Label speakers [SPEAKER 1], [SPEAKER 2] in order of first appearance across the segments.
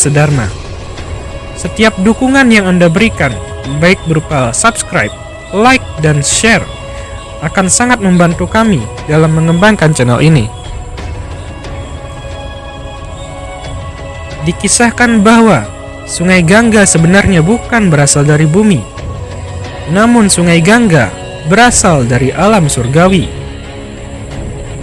[SPEAKER 1] Sedharma. Setiap dukungan yang Anda berikan, baik berupa subscribe, like, dan share, akan sangat membantu kami dalam mengembangkan channel ini. Dikisahkan bahwa Sungai Gangga sebenarnya bukan berasal dari bumi, namun Sungai Gangga berasal dari alam surgawi.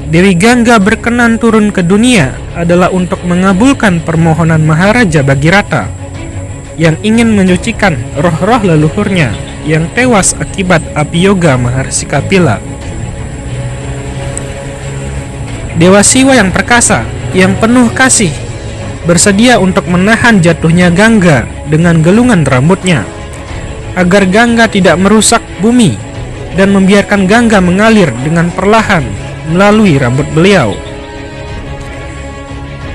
[SPEAKER 1] Dewi Gangga berkenan turun ke dunia adalah untuk mengabulkan permohonan Maharaja Bhagirata yang ingin menyucikan roh-roh leluhurnya yang tewas akibat api yoga Maharsi Kapila. Dewa Siwa yang perkasa, yang penuh kasih, bersedia untuk menahan jatuhnya Gangga dengan gelungan rambutnya, agar Gangga tidak merusak bumi dan membiarkan Gangga mengalir dengan perlahan melalui rambut beliau.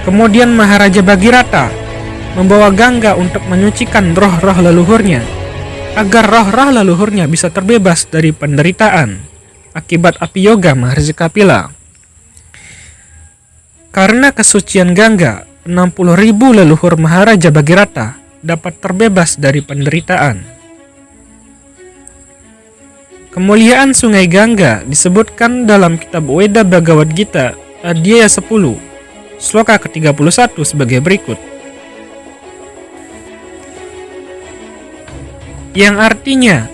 [SPEAKER 1] Kemudian Maharaja Bhagirata membawa Gangga untuk menyucikan roh-roh leluhurnya, agar roh-roh leluhurnya bisa terbebas dari penderitaan akibat api yoga Maharsi Kapila. Karena kesucian Gangga, 60.000 leluhur Maharaja Bhagirata dapat terbebas dari penderitaan. Kemuliaan Sungai Gangga disebutkan dalam kitab Weda Bhagavad Gita Adhyaya 10, sloka ke-31 sebagai berikut. Yang artinya,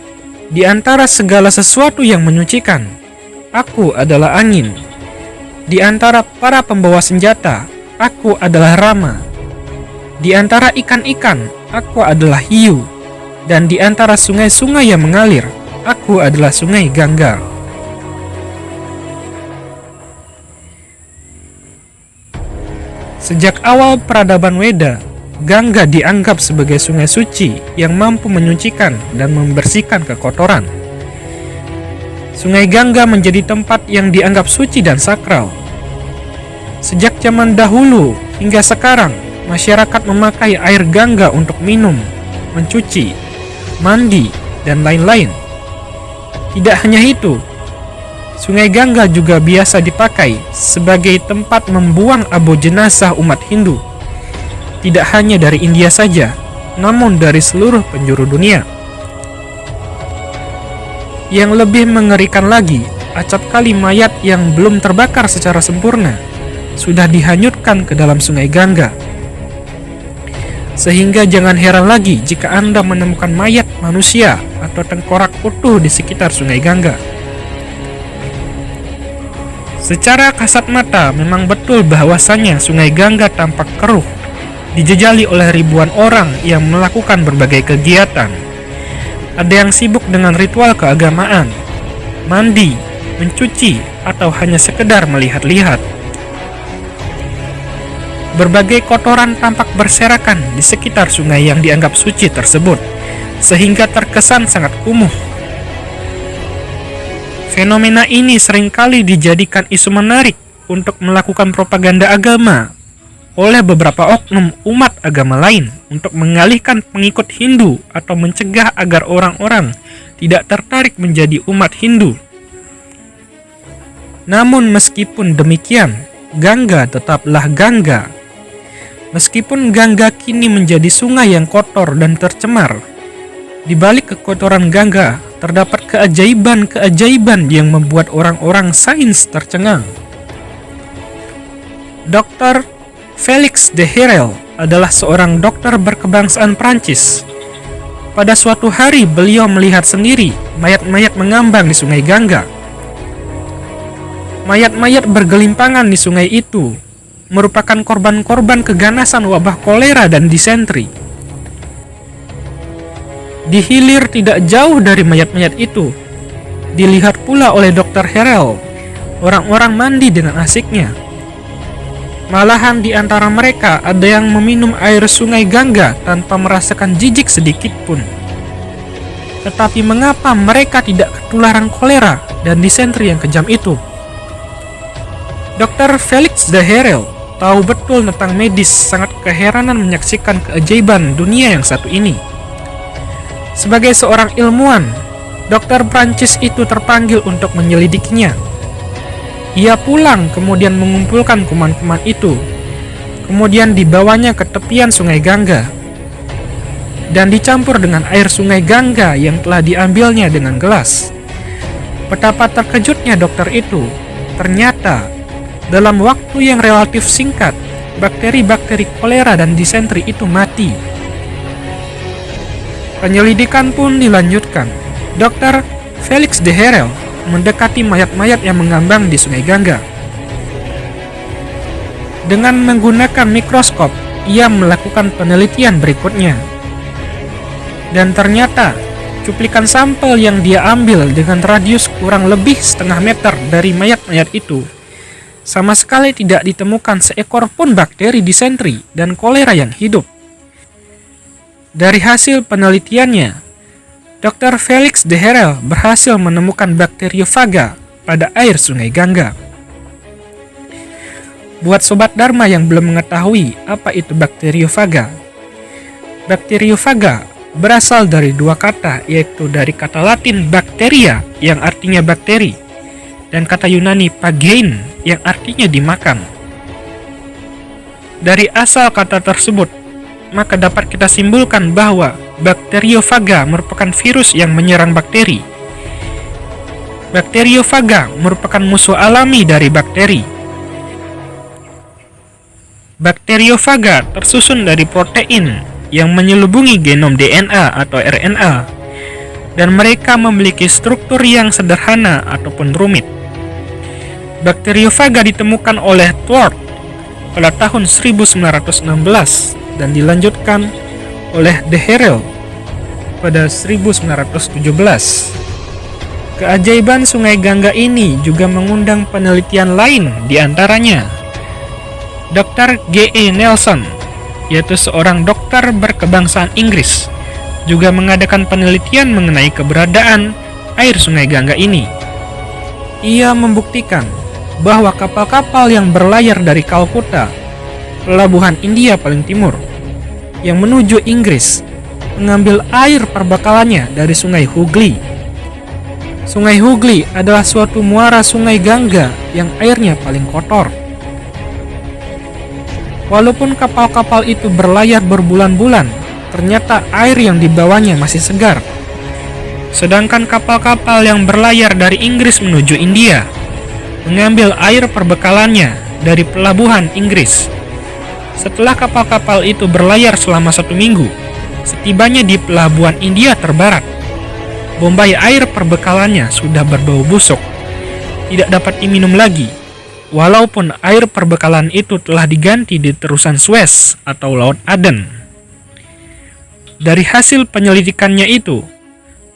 [SPEAKER 1] di antara segala sesuatu yang menyucikan, aku adalah angin. Di antara para pembawa senjata, aku adalah Rama. Di antara ikan-ikan, aku adalah hiu. Dan di antara sungai-sungai yang mengalir, aku adalah Sungai Gangga. Sejak awal peradaban Weda, Gangga dianggap sebagai sungai suci yang mampu menyucikan dan membersihkan kekotoran. Sungai Gangga menjadi tempat yang dianggap suci dan sakral. Sejak zaman dahulu hingga sekarang, masyarakat memakai air Gangga untuk minum, mencuci, mandi, dan lain-lain. Tidak hanya itu, Sungai Gangga juga biasa dipakai sebagai tempat membuang abu jenazah umat Hindu. Tidak hanya dari India saja, namun dari seluruh penjuru dunia. Yang lebih mengerikan lagi, acap kali mayat yang belum terbakar secara sempurna sudah dihanyutkan ke dalam Sungai Gangga. Sehingga jangan heran lagi jika Anda menemukan mayat manusia atau tengkorak utuh di sekitar Sungai Gangga. Secara kasat mata memang betul bahwasannya Sungai Gangga tampak keruh, dijejali oleh ribuan orang yang melakukan berbagai kegiatan. Ada yang sibuk dengan ritual keagamaan, mandi, mencuci, atau hanya sekedar melihat-lihat. Berbagai kotoran tampak berserakan di sekitar sungai yang dianggap suci tersebut, sehingga terkesan sangat kumuh. Fenomena ini seringkali dijadikan isu menarik untuk melakukan propaganda agama oleh beberapa oknum umat agama lain untuk mengalihkan pengikut Hindu atau mencegah agar orang-orang tidak tertarik menjadi umat Hindu. Namun meskipun demikian, Gangga tetaplah Gangga. Meskipun Gangga kini menjadi sungai yang kotor dan tercemar, di balik kekotoran Gangga terdapat keajaiban-keajaiban yang membuat orang-orang sains tercengang. Dr. Felix de Herel adalah seorang dokter berkebangsaan Prancis. Pada suatu hari beliau melihat sendiri mayat-mayat mengambang di Sungai Gangga. Mayat-mayat bergelimpangan di sungai itu merupakan korban-korban keganasan wabah kolera dan disentri. Di hilir tidak jauh dari mayat-mayat itu, dilihat pula oleh Dr. Herel, orang-orang mandi dengan asiknya. Malahan di antara mereka ada yang meminum air Sungai Gangga tanpa merasakan jijik sedikit pun. Tetapi mengapa mereka tidak ketularan kolera dan disentri yang kejam itu? Dr. Felix de Herel tahu betul tentang medis, sangat keheranan menyaksikan keajaiban dunia yang satu ini. Sebagai seorang ilmuwan, dokter Prancis itu terpanggil untuk menyelidikinya. Ia pulang kemudian mengumpulkan kuman-kuman itu. kemudian dibawanya ke tepian sungai Gangga, dan dicampur dengan air sungai Gangga yang telah diambilnya dengan gelas. Betapa terkejutnya dokter itu. Ternyata, dalam waktu yang relatif singkat, bakteri-bakteri kolera dan disentri itu mati. Penyelidikan pun dilanjutkan. Dr. Felix de Herel mendekati mayat-mayat yang mengambang di sungai Gangga. Dengan menggunakan mikroskop, ia melakukan penelitian berikutnya. Dan ternyata, cuplikan sampel yang dia ambil dengan radius kurang lebih setengah meter dari mayat-mayat itu, sama sekali tidak ditemukan seekor pun bakteri disentri dan kolera yang hidup. Dari hasil penelitiannya, Dr. Felix de Herel berhasil menemukan bakteriofaga pada air sungai Gangga. Buat Sobat Dharma yang belum mengetahui apa itu bakteriofaga, bakteriofaga berasal dari dua kata, yaitu dari kata Latin bacteria yang artinya bakteri, dan kata Yunani phagein yang artinya dimakan. Dari asal kata tersebut, maka dapat kita simpulkan bahwa bakteriofaga merupakan virus yang menyerang bakteri. Bakteriofaga merupakan musuh alami dari bakteri. Bakteriofaga tersusun dari protein yang menyelubungi genom DNA atau RNA, dan mereka memiliki struktur yang sederhana ataupun rumit. Bakteriofaga ditemukan oleh Thorpe pada tahun 1916 dan dilanjutkan oleh de Herel pada 1917. Keajaiban sungai Gangga ini juga mengundang penelitian lain, diantaranya Dr. G.E. Nelson, yaitu seorang dokter berkebangsaan Inggris, juga mengadakan penelitian mengenai keberadaan air sungai Gangga ini. Ia membuktikan bahwa kapal-kapal yang berlayar dari Kalkutta, pelabuhan India paling timur, yang menuju Inggris, mengambil air perbekalannya dari sungai Hooghly. Sungai Hooghly adalah suatu muara sungai Gangga yang airnya paling kotor. Walaupun kapal-kapal itu berlayar berbulan-bulan, ternyata air yang dibawanya masih segar. Sedangkan kapal-kapal yang berlayar dari Inggris menuju India mengambil air perbekalannya dari pelabuhan Inggris. Setelah kapal-kapal itu berlayar selama 1 minggu, setibanya di pelabuhan India terbarat, bombay air perbekalannya sudah berbau busuk, tidak dapat diminum lagi. Walaupun air perbekalan itu telah diganti di terusan Suez atau Laut Aden. Dari hasil penyelidikannya itu,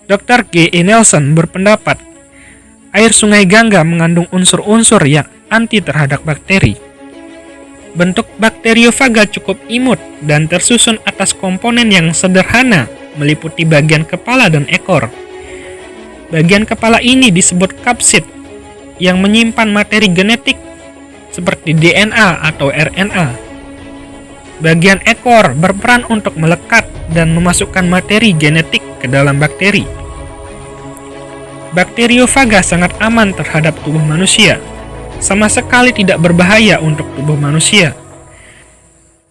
[SPEAKER 1] Dr. G.E. Nelson berpendapat air sungai Gangga mengandung unsur-unsur yang anti terhadap bakteri. Bentuk bakteriofaga cukup imut dan tersusun atas komponen yang sederhana, meliputi bagian kepala dan ekor. Bagian kepala ini disebut kapsid, yang menyimpan materi genetik seperti DNA atau RNA. Bagian ekor berperan untuk melekat dan memasukkan materi genetik ke dalam bakteri. Bakteriofaga sangat aman terhadap tubuh manusia, sama sekali tidak berbahaya untuk tubuh manusia.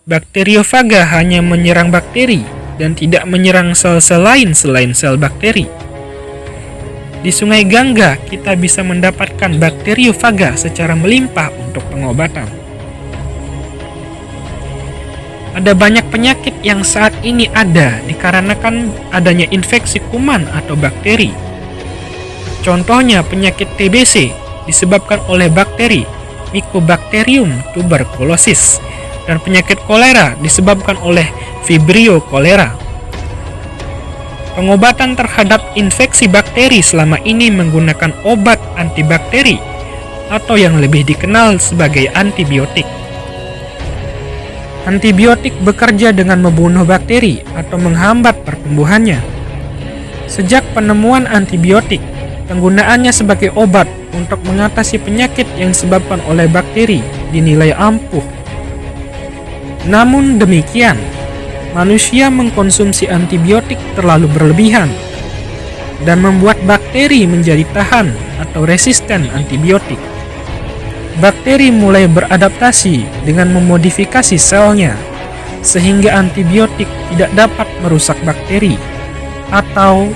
[SPEAKER 1] Bakteriofaga hanya menyerang bakteri dan tidak menyerang sel-sel lain selain sel bakteri. Di sungai Gangga, kita bisa mendapatkan bakteriofaga secara melimpah untuk pengobatan. Ada banyak penyakit yang saat ini ada dikarenakan adanya infeksi kuman atau bakteri. Contohnya penyakit TBC disebabkan oleh bakteri Mycobacterium tuberculosis, dan penyakit kolera disebabkan oleh Vibrio cholera. Pengobatan terhadap infeksi bakteri selama ini menggunakan obat antibakteri atau yang lebih dikenal sebagai antibiotik. Antibiotik bekerja dengan membunuh bakteri atau menghambat pertumbuhannya. Sejak penemuan antibiotik, penggunaannya sebagai obat untuk mengatasi penyakit yang disebabkan oleh bakteri dinilai ampuh. Namun demikian, manusia mengkonsumsi antibiotik terlalu berlebihan dan membuat bakteri menjadi tahan atau resisten antibiotik. bakteri mulai beradaptasi dengan memodifikasi selnya, sehingga antibiotik tidak dapat merusak bakteri, atau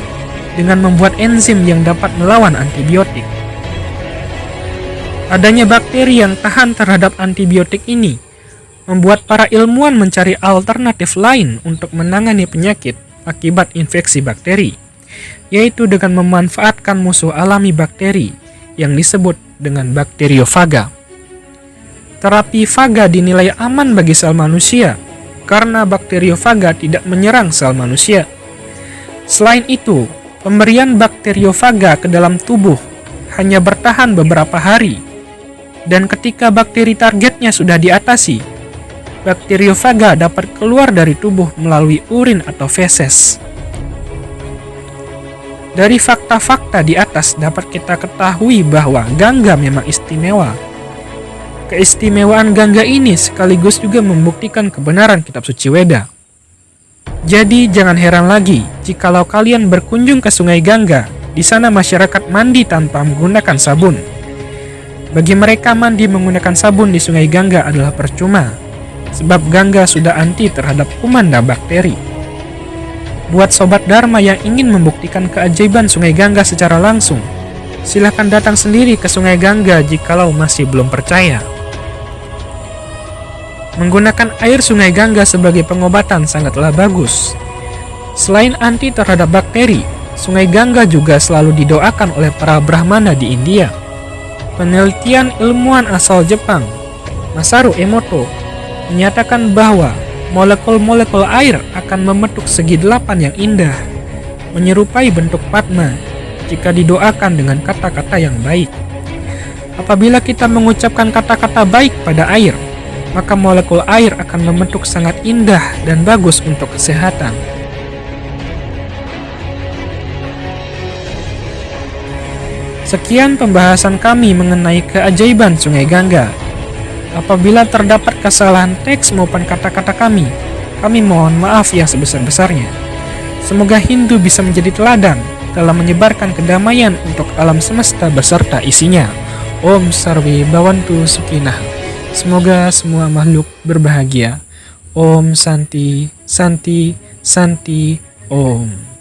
[SPEAKER 1] dengan membuat enzim yang dapat melawan antibiotik. Adanya bakteri yang tahan terhadap antibiotik ini membuat para ilmuwan mencari alternatif lain untuk menangani penyakit akibat infeksi bakteri, yaitu dengan memanfaatkan musuh alami bakteri yang disebut dengan bakteriofaga. Terapi faga dinilai aman bagi sel manusia karena bakteriofaga tidak menyerang sel manusia. Selain itu, pemberian bakteriofaga ke dalam tubuh hanya bertahan beberapa hari, dan ketika bakteri targetnya sudah diatasi, bakteriofaga dapat keluar dari tubuh melalui urin atau feses. Dari fakta-fakta di atas dapat kita ketahui bahwa gangga memang istimewa. Keistimewaan gangga ini sekaligus juga membuktikan kebenaran kitab suci Weda. Jadi jangan heran lagi jikalau kalian berkunjung ke Sungai Gangga. Di sana masyarakat mandi tanpa menggunakan sabun. Bagi mereka, mandi menggunakan sabun di Sungai Gangga adalah percuma, sebab Gangga sudah anti terhadap kuman dan bakteri. Buat sobat Dharma yang ingin membuktikan keajaiban Sungai Gangga secara langsung, silahkan datang sendiri ke Sungai Gangga jikalau masih belum percaya. Menggunakan air Sungai Gangga sebagai pengobatan sangatlah bagus. Selain anti terhadap bakteri, Sungai Gangga juga selalu didoakan oleh para Brahmana di India. Penelitian ilmuwan asal Jepang, Masaru Emoto, menyatakan bahwa molekul-molekul air akan membentuk segi 8 yang indah, menyerupai bentuk Padma jika didoakan dengan kata-kata yang baik. Apabila kita mengucapkan kata-kata baik pada air, maka molekul air akan membentuk sangat indah dan bagus untuk kesehatan. Sekian pembahasan kami mengenai keajaiban Sungai Gangga. Apabila terdapat kesalahan teks maupun kata-kata kami mohon maaf yang sebesar-besarnya. Semoga Hindu bisa menjadi teladan dalam menyebarkan kedamaian untuk alam semesta beserta isinya. Om Sarve Bhavantu Sukinah. Semoga semua makhluk berbahagia. Om Santi, Santi, Santi, Om.